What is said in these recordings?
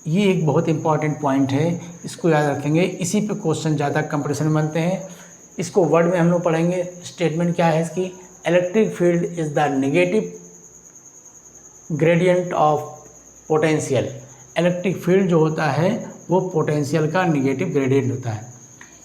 ये एक बहुत इंपॉर्टेंट पॉइंट है, इसको याद रखेंगे। इसी पे क्वेश्चन ज़्यादा कंपटीशन में बनते हैं। इसको वर्ड में हम लोग पढ़ेंगे। स्टेटमेंट क्या है इसकी? Electric field is the negative gradient of potential. Electric field जो होता है वो पोटेंशियल का नेगेटिव ग्रेडियंट होता है।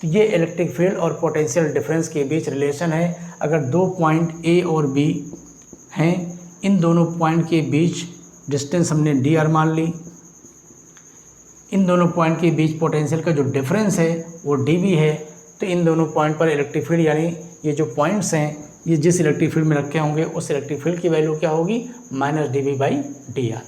तो ये इलेक्ट्रिक फील्ड और पोटेंशियल डिफरेंस के बीच रिलेशन है। अगर दो पॉइंट ए और बी हैं, इन दोनों पॉइंट के बीच डिस्टेंस हमने डी आर मान ली, इन दोनों पॉइंट के बीच पोटेंशियल का जो डिफरेंस है वो डी बी है, तो इन दोनों पॉइंट पर इलेक्ट्रिक फील्ड यानी ये जो पॉइंट्स हैं ये जिस इलेक्ट्रिक फील्ड में रखे होंगे उस इलेक्ट्रिक फील्ड की वैल्यू क्या होगी? Minus d b by d r.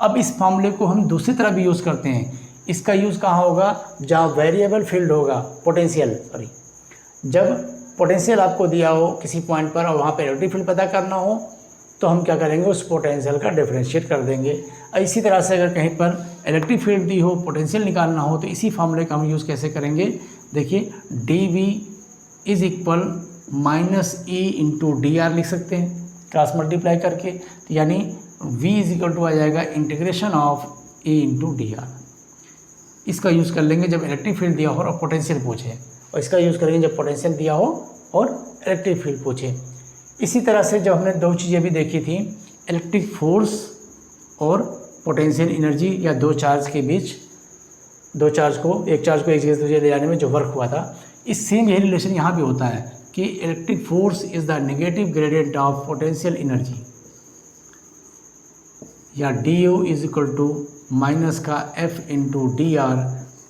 अब इस फॉर्मूले को हम दूसरी तरह भी यूज़ करते हैं। इसका यूज़ कहाँ होगा? जहाँ वेरिएबल फील्ड होगा, पोटेंशियल सॉरी, जब पोटेंशियल आपको दिया हो किसी पॉइंट पर और वहाँ पर इलेक्ट्रिक फील्ड पता करना हो तो हम क्या करेंगे? उस पोटेंशियल का डिफरेंशिएट कर देंगे। इसी तरह से अगर कहीं पर इलेक्ट्रिक फील्ड दी हो, पोटेंशियल निकालना हो, तो इसी फॉर्मूले का हम यूज़ कैसे करेंगे? देखिए, d v is equal minus e into d r लिख सकते हैं क्रॉस मल्टीप्लाई करके। तो यानी v इज इक्वल टू आ जाएगा integration of a into d r. इसका यूज़ कर लेंगे जब इलेक्ट्रिक फील्ड दिया हो और पोटेंशियल पूछे, और इसका यूज़ करेंगे जब पोटेंशियल दिया हो और इलेक्ट्रिक फील्ड पूछे। इसी तरह से जब हमने दो चीज़ें भी देखी थी, इलेक्ट्रिक फोर्स और पोटेंशियल एनर्जी, या दो चार्ज के बीच, दो चार्ज को एक जगह से दूसरी ले जाने में जो वर्क हुआ था, इस सेम यही रिलेशन यहाँ भी होता है कि electric force is the negative gradient of potential energy, या d u is equal to minus का f into d r,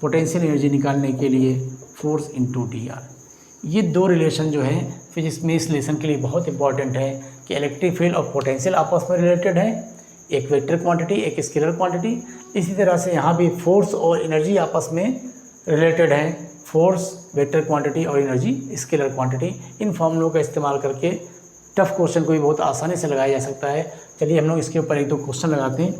potential energy निकालने के लिए फोर्स इंटू डी आर। ये दो रिलेशन जो है फिजिक्स में इस लेसन के लिए बहुत इंपॉर्टेंट है कि इलेक्ट्रिक फील्ड और पोटेंशियल आपस में रिलेटेड है, एक वेक्टर क्वांटिटी एक स्केलर क्वांटिटी। इसी तरह से यहाँ भी फोर्स और एनर्जी आपस में रिलेटेड है, फोर्स वेक्टर क्वांटिटी और एनर्जी स्केलर क्वांटिटी। इन फॉर्मूलों का इस्तेमाल करके टफ क्वेश्चन को भी बहुत आसानी से लगाया जा सकता है। चलिए हम लोग इसके ऊपर एक दो क्वेश्चन लगाते हैं।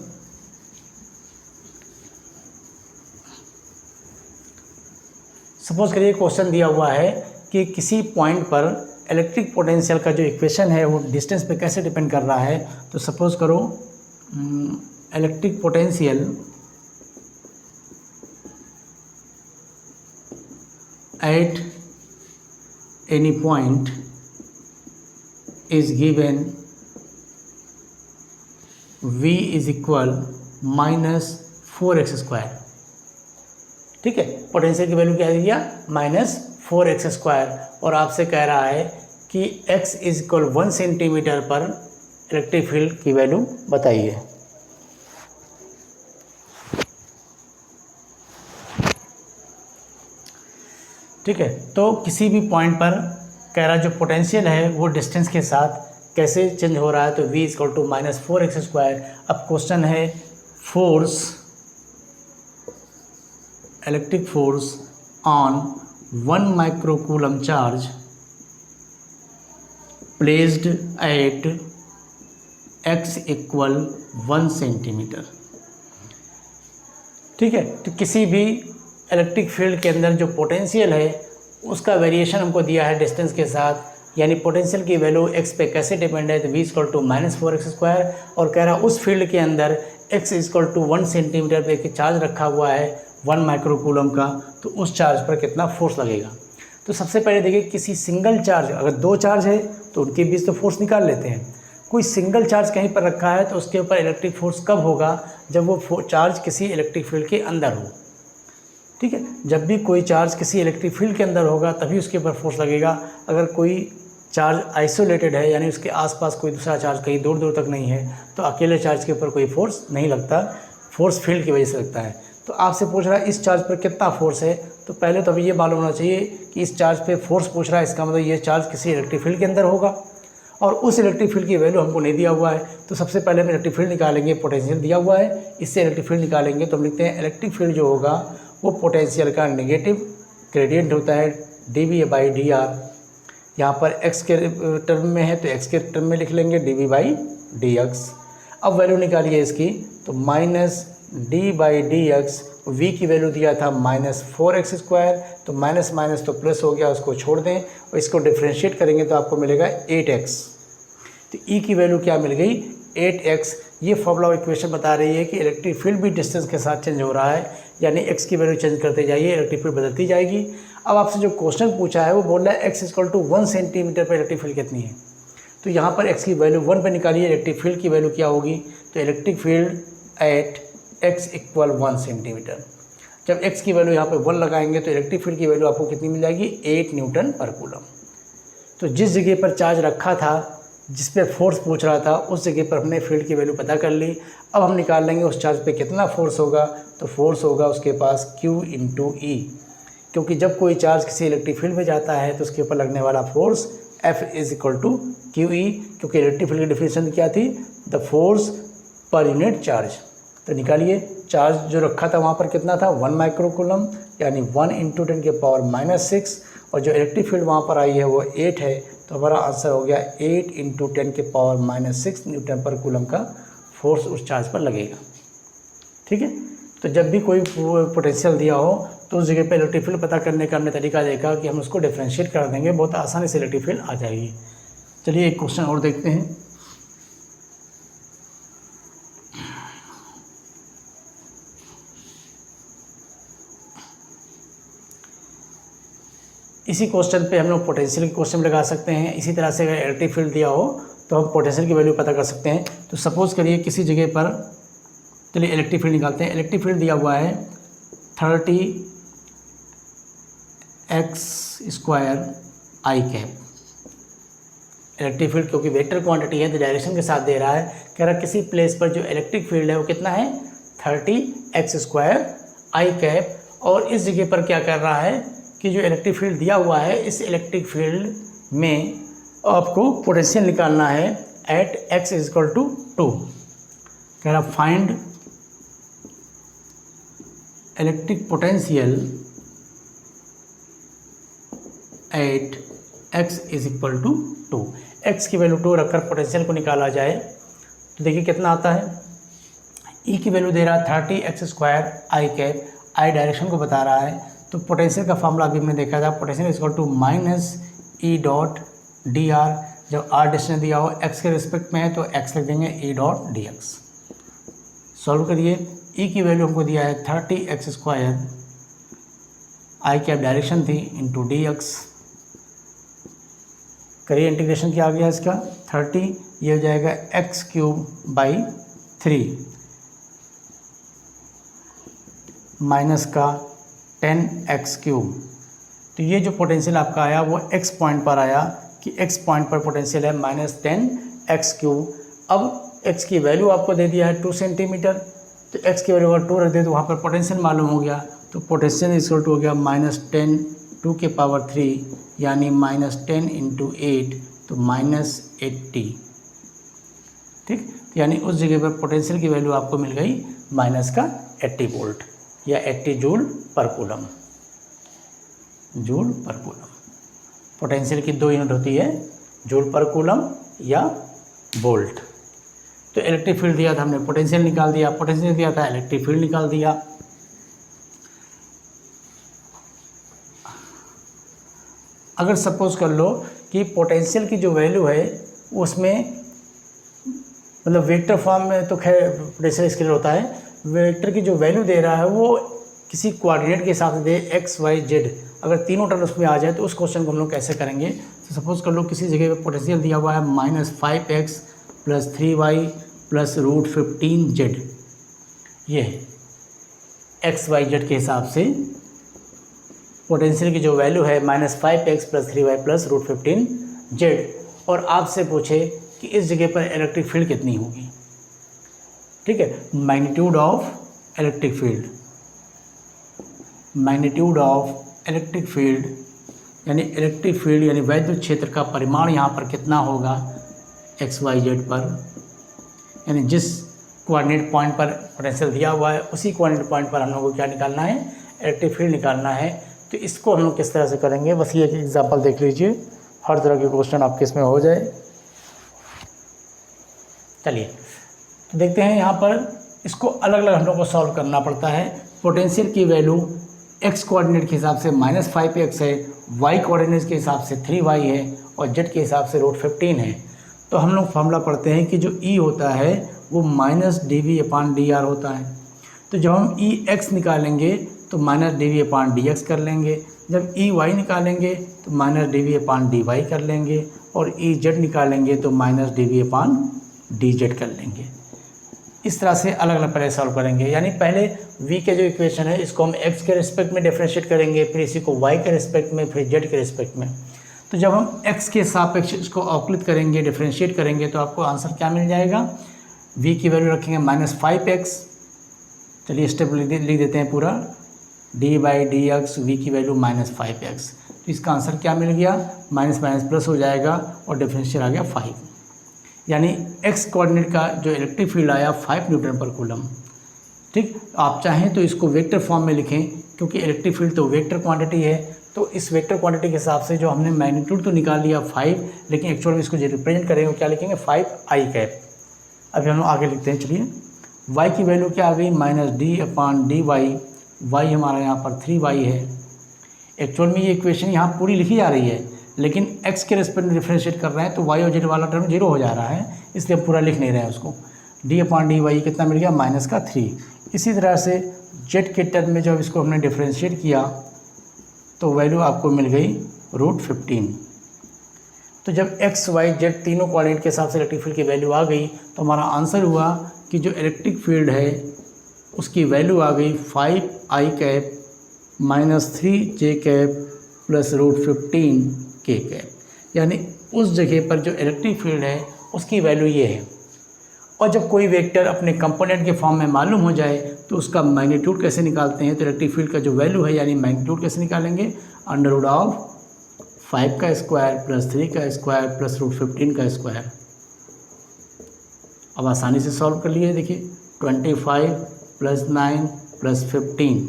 सपोज करिए क्वेश्चन दिया हुआ है कि किसी पॉइंट पर इलेक्ट्रिक पोटेंशियल का जो इक्वेशन है वो डिस्टेंस पे कैसे डिपेंड कर रहा है। तो सपोज करो electric potential at any point is given v is equal minus 4x²। ठीक है, पोटेंशियल की वैल्यू क्या दिया? Minus 4x²। और आपसे कह रहा है कि x इज इक्वल 1 सेंटीमीटर पर इलेक्ट्रिक फील्ड की वैल्यू बताइए। ठीक है, तो किसी भी पॉइंट पर कह रहा है जो पोटेंशियल है वो डिस्टेंस के साथ कैसे चेंज हो रहा है। तो v is equal to minus 4x²। अब क्वेश्चन है force, electric force on 1 microcoulomb charge placed at x equal 1 centimetre. ठीक है, तो किसी भी इलेक्ट्रिक फील्ड के अंदर जो पोटेंशियल है उसका वेरिएशन हमको दिया है डिस्टेंस के साथ, यानी पोटेंशियल की वैल्यू x पे कैसे डिपेंड है। तो v equal to minus 4x²। और कह रहा है उस फील्ड के अंदर x इक्वल टू 1 सेंटीमीटर पे एक चार्ज रखा हुआ है 1 माइक्रोकूलम का, तो उस चार्ज पर कितना फोर्स लगेगा। तो सबसे पहले देखिए, किसी सिंगल चार्ज, अगर दो चार्ज है तो उनके बीच तो फोर्स निकाल लेते हैं। कोई सिंगल चार्ज कहीं पर रखा है तो उसके ऊपर इलेक्ट्रिक फोर्स कब होगा? जब वो चार्ज किसी इलेक्ट्रिक फील्ड के अंदर हो। ठीक है, जब भी कोई चार्ज किसी इलेक्ट्रिक फील्ड के अंदर होगा तभी उसके ऊपर फोर्स लगेगा। अगर कोई चार्ज आइसोलेटेड है, यानी उसके आसपास कोई दूसरा चार्ज कहीं दूर दूर तक नहीं है, तो अकेले चार्ज के ऊपर कोई फोर्स नहीं लगता, फोर्स फील्ड की वजह से लगता है। तो आपसे पूछ रहा है इस चार्ज पर कितना फोर्स है। तो पहले तो अभी ये मालूम होना चाहिए कि इस चार्ज पे फोर्स पूछ रहा है, इसका मतलब ये चार्ज किसी इलेक्ट्रिक फील्ड के अंदर होगा और उस इलेक्ट्रिक फील्ड की वैल्यू हमको नहीं दिया हुआ है। तो सबसे पहले हम इलेक्ट्रिक फील्ड निकालेंगे, पोटेंशियल दिया हुआ है, इससे इलेक्ट्रिक फील्ड निकालेंगे। तो हम लिखते हैं इलेक्ट्रिक फील्ड जो होगा वो पोटेंशियल का नेगेटिव ग्रेडियंट होता है dV बाई डी आर। यहाँ पर x के टर्म में है तो x के टर्म में लिख लेंगे dV बाई डी एक्स। अब वैल्यू निकालिए इसकी, तो minus D by D x, v की वैल्यू दिया था माइनस 4x², तो माइनस माइनस तो प्लस हो गया, उसको छोड़ दें और इसको डिफ्रेंशिएट करेंगे तो आपको मिलेगा 8x। तो e की वैल्यू क्या मिल गई? 8x। ये फॉर्मूला इक्वेशन बता रही है कि इलेक्ट्रिक फील्ड भी डिस्टेंस के साथ चेंज हो रहा है, यानी x की वैल्यू चेंज करते जाइए, इलेक्ट्रिक फील्ड बदलती जाएगी। अब आपसे जो क्वेश्चन पूछा है वो बोल रहा है x = 1 सेंटीमीटर पर इलेक्ट्रिक फील्ड कितनी है। तो यहाँ पर x की वैल्यू 1 पर निकालिए, इलेक्ट्रिक फील्ड की वैल्यू क्या होगी। तो electric field at x = 1 centimetre. जब x की वैल्यू यहाँ पे 1 लगाएंगे तो इलेक्ट्रिक फील्ड की वैल्यू आपको कितनी मिल जाएगी, 8 न्यूटन पर कूलम। तो जिस जगह पर चार्ज रखा था, जिस पे फोर्स पूछ रहा था, उस जगह पर हमने फील्ड की वैल्यू पता कर ली। अब हम निकाल लेंगे उस चार्ज पे कितना फोर्स होगा। तो फोर्स होगा उसके पास Q × E, क्योंकि जब कोई चार्ज किसी इलेक्ट्रिक फील्ड में जाता है तो उसके ऊपर लगने वाला फोर्स F = QE, क्योंकि इलेक्ट्रिक फील्ड की डेफिनेशन क्या थी, the force per unit charge. तो निकालिए, चार्ज जो रखा था वहाँ पर कितना था, 1 माइक्रो कूलम, यानी 1 × 10⁻⁶, और जो इलेक्ट्रिक फील्ड वहाँ पर आई है वो 8 है। तो हमारा आंसर हो गया 8 × 10⁻⁶ न्यूटन पर कूलम का फोर्स उस चार्ज पर लगेगा। ठीक है। तो जब भी कोई पोटेंशियल दिया हो तो उस जगह पे इलेक्ट्रिक फील्ड पता करने का हमने तरीका देखा कि हम उसको डिफरेंशिएट कर देंगे, बहुत आसानी से इलेक्ट्रिक फील्ड आ जाएगी। चलिए एक क्वेश्चन और देखते हैं। इसी क्वेश्चन पे हम लोग पोटेंशियल की क्वेश्चन लगा सकते हैं। इसी तरह से अगर इलेक्ट्रिक फील्ड दिया हो तो हम पोटेंशियल की वैल्यू पता कर सकते हैं। तो सपोज़ करिए किसी जगह पर, चलिए इलेक्ट्रिक फील्ड निकालते हैं। इलेक्ट्रिक फील्ड दिया हुआ है 30x² I cap. Electric field क्योंकि वेक्टर क्वांटिटी है तो डायरेक्शन के साथ दे रहा है। कह रहा किसी प्लेस पर जो इलेक्ट्रिक फील्ड है वो कितना है, 30x² I कैप। और इस जगह पर क्या कर रहा है कि जो इलेक्ट्रिक फील्ड दिया हुआ है, इस इलेक्ट्रिक फील्ड में आपको पोटेंशियल निकालना है एट x = 2। कह रहा find electric potential at x = 2। x की वैल्यू 2 रखकर पोटेंशियल को निकाला जाए तो देखिए कितना आता है। E की वैल्यू दे रहा है 30x² I cap, I direction को बता रहा है। तो पोटेंशियल का फार्मूला अभी हमने देखा था, पोटेंशियल = -E.dr। जब r डिस्टेंस दिया हो x के रिस्पेक्ट में है तो x लिख देंगे E.dx। सॉल्व करिए। E की वैल्यू हमको दिया है 30x² I कैप डायरेक्शन थी इंटू dx। करिए इंटीग्रेशन क्या आ गया इसका, 30 ये हो जाएगा x³ / 3 माइनस का 10x³। तो ये जो पोटेंशियल आपका आया वो x पॉइंट पर आया कि x पॉइंट पर पोटेंशियल है -10x³। अब x की वैल्यू आपको दे दिया है 2 सेंटीमीटर, तो x की वैल्यू अगर 2 रख दे तो वहाँ पर पोटेंशियल मालूम हो गया। तो पोटेंशियल इक्वल टू हो गया -10 2 की 3 यानी -10 × 8 तो -80। ठीक, यानी उस जगह पर पोटेंशियल की वैल्यू आपको मिल गई -80 वोल्ट या 80 जूल पर कूलम। जूल पर कूलम, पोटेंशियल की 2 यूनिट होती है, जूल पर कूलम या वोल्ट। तो इलेक्ट्रिक फील्ड दिया था हमने, पोटेंशियल निकाल दिया, पोटेंशियल दिया था इलेक्ट्रिक फील्ड निकाल दिया। अगर सपोज कर लो कि पोटेंशियल की जो वैल्यू है उसमें मतलब वेक्टर फॉर्म में तो खैर पोटेंशियल स्केलर होता है, वेक्टर की जो वैल्यू दे रहा है वो किसी कोऑर्डिनेट के हिसाब से दे x y z, अगर तीनों टर्म उसमें आ जाए तो उस क्वेश्चन को हम लोग कैसे करेंगे। तो सपोज कर लो किसी जगह पे पोटेंशियल दिया हुआ है -5x + 3y + √15z, ये x y z के हिसाब से पोटेंशियल की जो वैल्यू है -5x + 3y + √15z, और आपसे पूछे कि इस जगह पर इलेक्ट्रिक फील्ड कितनी होगी। ठीक है, magnitude of electric field, magnitude of electric field यानी इलेक्ट्रिक फील्ड यानी वैद्युत क्षेत्र का परिमाण यहाँ पर कितना होगा x y z पर, यानी जिस कोऑर्डिनेट पॉइंट पर पोटेंशियल दिया हुआ है उसी कोऑर्डिनेट पॉइंट पर हम लोग को क्या निकालना है, इलेक्ट्रिक फील्ड निकालना है। तो इसको हम लोग किस तरह से करेंगे, बस ये एक एग्जाम्पल देख लीजिए, हर तरह के क्वेश्चन आपके इसमें हो जाए। चलिए तो देखते हैं, यहाँ पर इसको अलग अलग हम लोग को सॉल्व करना पड़ता है। पोटेंशियल की वैल्यू x कोऑर्डिनेट के हिसाब से -5x है, y कोऑर्डिनेट के हिसाब से 3y है और z के हिसाब से √15 है। तो हम लोग फॉर्मूला पढ़ते हैं कि जो E होता है वो -dV/dr होता है। तो जब हम Ex निकालेंगे तो -dV/dx कर लेंगे, जब Ey निकालेंगे तो -dV/dy कर लेंगे, और Ez निकालेंगे तो -dV/dz कर लेंगे। इस तरह से अलग अलग पहले सॉल्व करेंगे, यानी पहले v के जो इक्वेशन है इसको हम x के रिस्पेक्ट में डिफरेंशिएट करेंगे, फिर इसी को y के रिस्पेक्ट में, फिर z के रिस्पेक्ट में। तो जब हम x के सापेक्ष इसको अवकलित करेंगे, डिफरेंशिएट करेंगे, तो आपको आंसर क्या मिल जाएगा? v की वैल्यू रखेंगे -5x। चलिए स्टेप लिख देते हैं पूरा, d/dx v की वैल्यू -5x। तो इसका आंसर क्या मिल गया? माइनस माइनस प्लस हो जाएगा और डिफरेंशियल आ गया 5, यानी x कोऑर्डिनेट का जो इलेक्ट्रिक फील्ड आया 5 न्यूटन पर कूलम। ठीक, आप चाहें तो इसको वेक्टर फॉर्म में लिखें, क्योंकि इलेक्ट्रिक फील्ड तो वेक्टर क्वांटिटी है। तो इस वेक्टर क्वांटिटी के हिसाब से जो हमने मैग्नीट्यूड तो निकाल लिया 5, लेकिन एक्चुअल में इसको जो रिप्रेजेंट करेंगे क्या लिखेंगे? 5i cap. अभी हम आगे लिखते हैं, चलिए। y की वैल्यू क्या आ गई? -d/dy। y हमारा यहाँ पर 3y है। एक्चुअल में ये इक्वेशन यहाँ पूरी लिखी जा रही है, लेकिन x के रेस्पेक्ट में डिफरेंशिएट कर रहे हैं तो y और z वाला टर्म 0 हो जा रहा है, इसलिए हम पूरा लिख नहीं रहे हैं उसको। d/dy कितना मिल गया? -3। इसी तरह से z के टर्म में जब इसको हमने डिफरेंशिएट किया तो वैल्यू आपको मिल गई √15। तो जब x, y, z तीनों कोऑर्डिनेट के हिसाब से इलेक्ट्रिक फील्ड की वैल्यू आ गई तो हमारा आंसर हुआ कि जो इलेक्ट्रिक फील्ड है उसकी वैल्यू आ गई 5i cap -3j cap plus √15k cap. यानी उस जगह पर जो इलेक्ट्रिक फील्ड है उसकी वैल्यू ये है। और जब कोई वेक्टर अपने कंपोनेंट के फॉर्म में मालूम हो जाए तो उसका मैग्नीट्यूड कैसे निकालते हैं? तो इलेक्ट्रिक फील्ड का जो वैल्यू है यानी मैग्नीट्यूड कैसे निकालेंगे? √5 का स्क्वायर प्लस 3 का स्क्वायर प्लस √15 का स्क्वायर। अब आसानी से सॉल्व कर लिए, देखिए 25 + 9 + 15,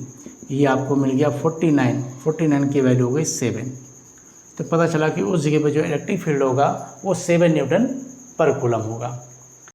ये आपको मिल गया 49 की वैल्यू हो गई 7। तो पता चला कि उस जगह पर जो इलेक्ट्रिक फील्ड होगा वो 7 न्यूटन पर कूलम होगा।